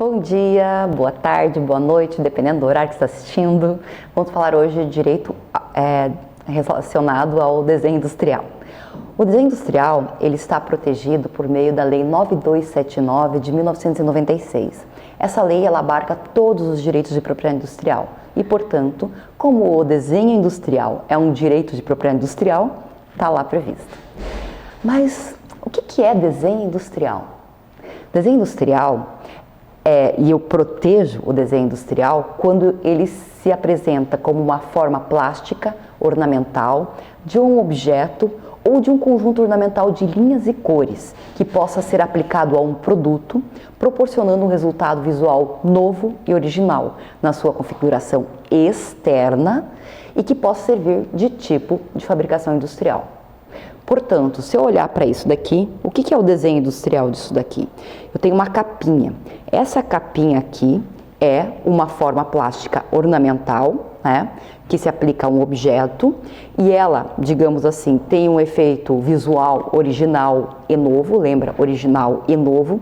Bom dia, boa tarde, boa noite, dependendo do horário que você está assistindo. Vamos falar hoje de direito relacionado ao desenho industrial. O desenho industrial ele está protegido por meio da Lei 9279 de 1996. Essa lei ela abarca todos os direitos de propriedade industrial e, portanto, como o desenho industrial é um direito de propriedade industrial, está lá previsto. Mas o que é desenho industrial? Desenho industrial e eu protejo o desenho industrial quando ele se apresenta como uma forma plástica, ornamental, de um objeto ou de um conjunto ornamental de linhas e cores que possa ser aplicado a um produto, proporcionando um resultado visual novo e original na sua configuração externa e que possa servir de tipo de fabricação industrial. Portanto, se eu olhar para isso daqui, o que é o desenho industrial disso daqui? Eu tenho uma capinha. Essa capinha aqui é uma forma plástica ornamental, né, que se aplica a um objeto e ela, digamos assim, tem um efeito visual original e novo, lembra? Original e novo,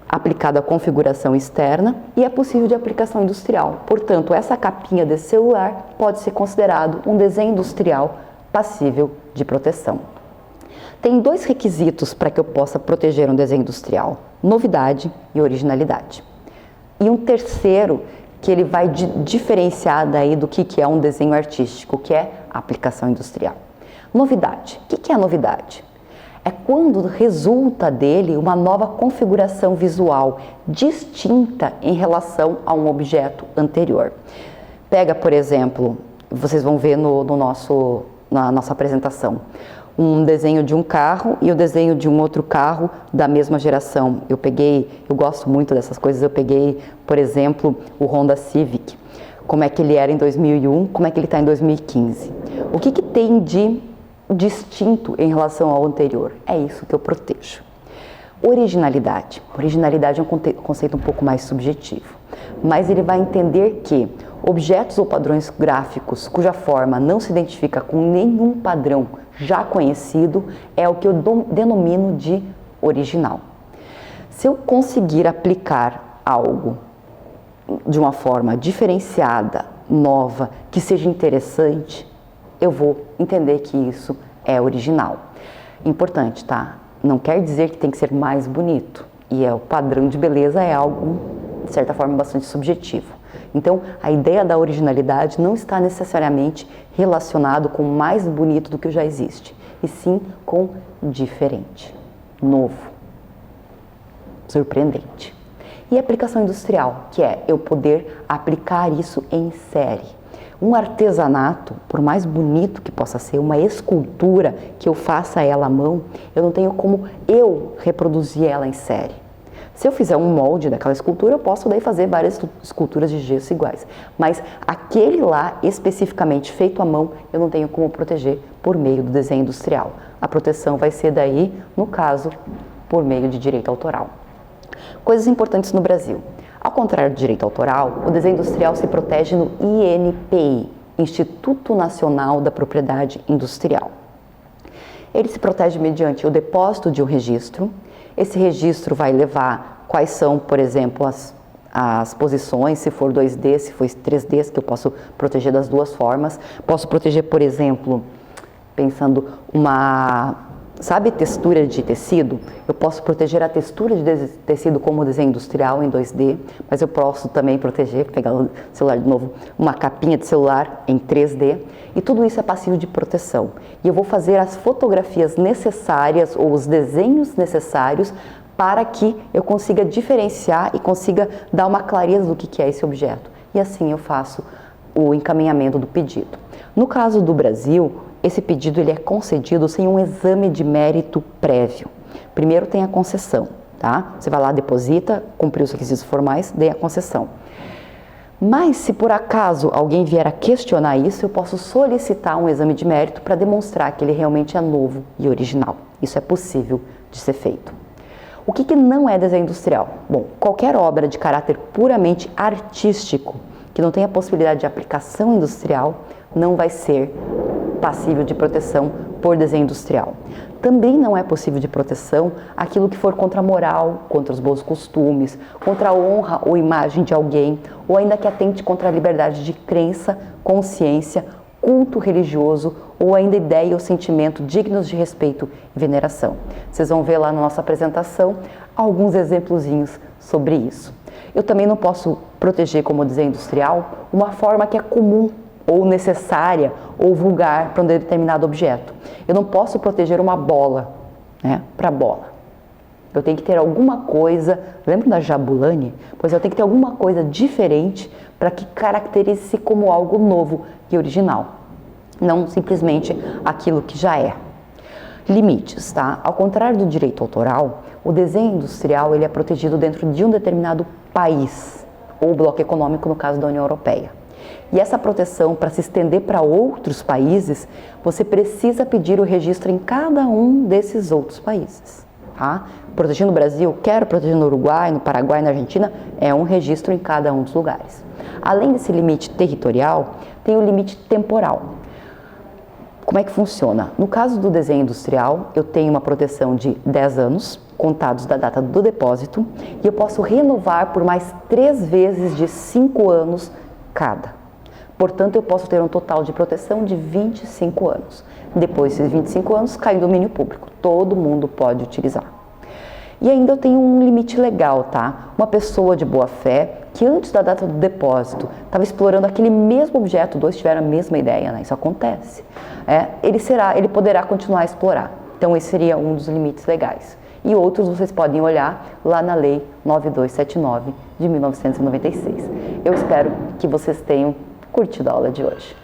aplicado à configuração externa e é possível de aplicação industrial. Portanto, essa capinha desse celular pode ser considerado um desenho industrial passível de proteção. Tem dois requisitos para que eu possa proteger um desenho industrial: novidade e originalidade. E um terceiro que ele vai diferenciar daí do que é um desenho artístico, que é a aplicação industrial. Novidade. O que é a novidade? É quando resulta dele uma nova configuração visual distinta em relação a um objeto anterior. Pega, por exemplo, vocês vão ver na nossa apresentação, um desenho de um carro e o desenho de um outro carro da mesma geração. Eu gosto muito dessas coisas, eu peguei, por exemplo, o Honda Civic, como é que ele era em 2001, como é que ele está em 2015. O que tem de distinto em relação ao anterior? É isso que eu protejo. Originalidade. Originalidade é um conceito um pouco mais subjetivo, mas ele vai entender que objetos ou padrões gráficos cuja forma não se identifica com nenhum padrão já conhecido é o que eu denomino de original. Se eu conseguir aplicar algo de uma forma diferenciada, nova, que seja interessante, eu vou entender que isso é original. Importante, tá? Não quer dizer que tem que ser mais bonito. E o padrão de beleza é algo, de certa forma, bastante subjetivo. Então, a ideia da originalidade não está necessariamente relacionado com mais bonito do que já existe, e sim com diferente, novo, surpreendente. E a aplicação industrial, que é eu poder aplicar isso em série. Um artesanato, por mais bonito que possa ser, uma escultura que eu faça ela à mão, eu não tenho como eu reproduzir ela em série. Se eu fizer um molde daquela escultura, eu posso daí fazer várias esculturas de gesso iguais. Mas aquele lá, especificamente feito à mão, eu não tenho como proteger por meio do desenho industrial. A proteção vai ser daí, no caso, por meio de direito autoral. Coisas importantes no Brasil. Ao contrário do direito autoral, o desenho industrial se protege no INPI, Instituto Nacional da Propriedade Industrial. Ele se protege mediante o depósito de um registro. Esse registro vai levar quais são, por exemplo, as posições, se for 2D, se for 3D, que eu posso proteger das duas formas. Posso proteger, por exemplo, pensando sabe textura de tecido? Eu posso proteger a textura de tecido como desenho industrial em 2D, mas eu posso também proteger, pegar o celular de novo, uma capinha de celular em 3D, e tudo isso é passível de proteção. E eu vou fazer as fotografias necessárias ou os desenhos necessários para que eu consiga diferenciar e consiga dar uma clareza do que é esse objeto. E assim eu faço o encaminhamento do pedido. No caso do Brasil, esse pedido ele é concedido sem um exame de mérito prévio. Primeiro tem a concessão, tá? Você vai lá, deposita, cumpriu os requisitos formais, dê a concessão. Mas se por acaso alguém vier a questionar isso, eu posso solicitar um exame de mérito para demonstrar que ele realmente é novo e original. Isso é possível de ser feito. O que não é desenho industrial? Bom, qualquer obra de caráter puramente artístico que não tenha possibilidade de aplicação industrial não vai ser passível de proteção por desenho industrial. Também não é possível de proteção aquilo que for contra a moral, contra os bons costumes, contra a honra ou imagem de alguém, ou ainda que atente contra a liberdade de crença, consciência, culto religioso ou ainda ideia ou sentimento dignos de respeito e veneração. Vocês vão ver lá na nossa apresentação alguns exemplozinhos sobre isso. Eu também não posso proteger como desenho industrial uma forma que é comum ou necessária ou vulgar para um determinado objeto. Eu não posso proteger uma bola, né, para bola. Eu tenho que ter alguma coisa, lembra da Jabulani? Pois eu tenho que ter alguma coisa diferente para que caracterize-se como algo novo e original, não simplesmente aquilo que já é. Limites, tá? Ao contrário do direito autoral, o desenho industrial ele é protegido dentro de um determinado país ou bloco econômico, no caso da União Europeia. E essa proteção, para se estender para outros países, você precisa pedir o registro em cada um desses outros países. Tá? Proteger no Brasil, quero proteger no Uruguai, no Paraguai, na Argentina, é um registro em cada um dos lugares. Além desse limite territorial, tem o limite temporal. Como é que funciona? No caso do desenho industrial, eu tenho uma proteção de 10 anos, contados da data do depósito, e eu posso renovar por mais 3 vezes de 5 anos cada. Portanto, eu posso ter um total de proteção de 25 anos. Depois desses 25 anos, cai em domínio público. Todo mundo pode utilizar. E ainda eu tenho um limite legal, tá? Uma pessoa de boa fé, que antes da data do depósito estava explorando aquele mesmo objeto, dois tiveram a mesma ideia, né? Isso acontece. Ele poderá continuar a explorar. Então, esse seria um dos limites legais. E outros vocês podem olhar lá na Lei 9279 de 1996. Eu espero que vocês tenham curtido a aula de hoje.